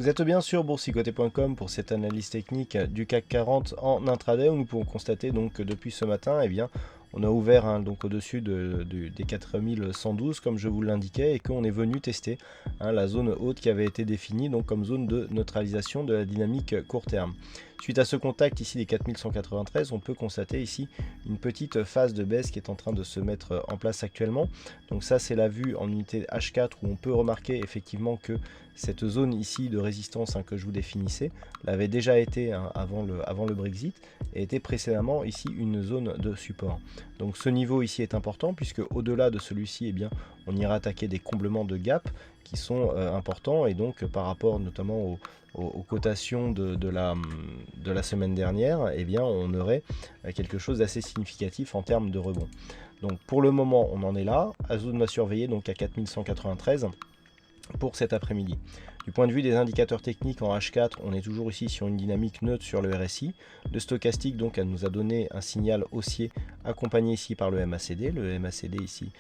Vous êtes bien sur boursicoté.com pour cette analyse technique du CAC 40 en intraday où nous pouvons constater donc que depuis ce matin, on a ouvert donc au-dessus des 4112 comme je vous l'indiquais et qu'on est venu tester la zone haute qui avait été définie donc comme zone de neutralisation de la dynamique court terme. Suite à ce contact ici des 4193, on peut constater ici une petite phase de baisse qui est en train de se mettre en place actuellement. Donc ça c'est la vue en unité H4 où on peut remarquer effectivement que cette zone ici de résistance que je vous définissais l'avait déjà été avant le Brexit et était précédemment ici une zone de support. Donc ce niveau ici est important puisque au-delà de celui-ci, on ira attaquer des comblements de gap qui sont importants et donc par rapport notamment aux cotations de la semaine dernière, on aurait quelque chose d'assez significatif en termes de rebond. Donc pour le moment, on en est là. À zone à surveiller donc à 4193 pour cet après-midi. Du point de vue des indicateurs techniques en H4, on est toujours ici sur une dynamique neutre sur le RSI. Le stochastique donc elle nous a donné un signal haussier accompagné ici par le MACD. Le MACD ici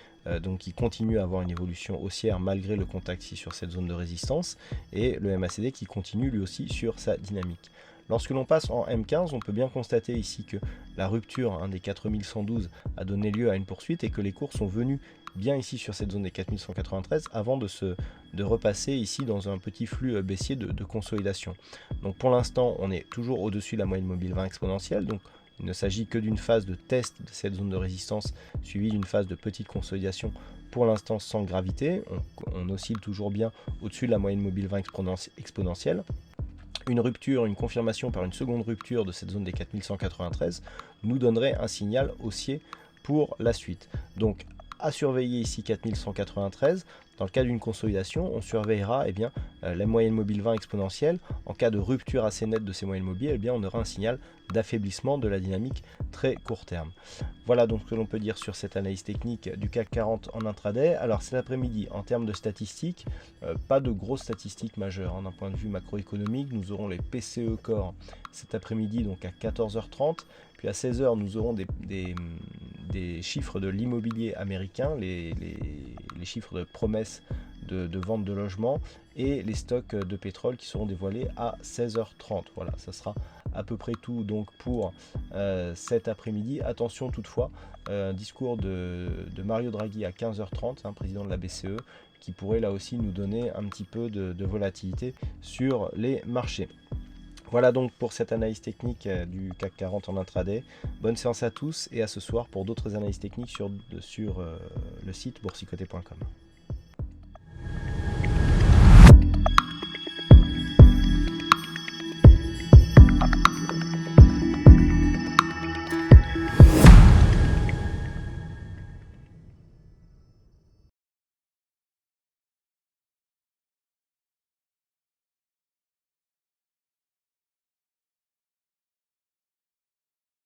donc qui continue à avoir une évolution haussière malgré le contact ici sur cette zone de résistance et le MACD qui continue lui aussi sur sa dynamique. Lorsque l'on passe en M15, on peut bien constater ici que la rupture des 4112 a donné lieu à une poursuite et que les cours sont venus bien ici sur cette zone des 4193 avant de repasser ici dans un petit flux baissier de consolidation. Donc pour l'instant, on est toujours au-dessus de la moyenne mobile 20 exponentielle. Donc il ne s'agit que d'une phase de test de cette zone de résistance suivie d'une phase de petite consolidation pour l'instant sans gravité. On oscille toujours bien au-dessus de la moyenne mobile 20 exponentielle. Une rupture, une confirmation par une seconde rupture de cette zone des 4193 nous donnerait un signal haussier pour la suite. Donc à surveiller ici 4193. Dans le cas d'une consolidation, on surveillera la moyenne mobile 20 exponentielle. En cas de rupture assez nette de ces moyennes mobiles, on aura un signal d'affaiblissement de la dynamique très court terme. Voilà donc ce que l'on peut dire sur cette analyse technique du CAC 40 en intraday. Alors cet après-midi, en termes de statistiques, pas de grosses statistiques majeures. D'un point de vue macroéconomique, nous aurons les PCE Core cet après-midi donc à 14h30. Puis à 16h, nous aurons des chiffres de l'immobilier américain, les chiffres de promesses de vente de logements et les stocks de pétrole qui seront dévoilés à 16h30. Voilà, ça sera à peu près tout donc pour cet après-midi. Attention toutefois, un discours de Mario Draghi à 15h30, président de la BCE, qui pourrait là aussi nous donner un petit peu de volatilité sur les marchés. Voilà donc pour cette analyse technique du CAC 40 en intraday. Bonne séance à tous et à ce soir pour d'autres analyses techniques sur le site boursicoté.com.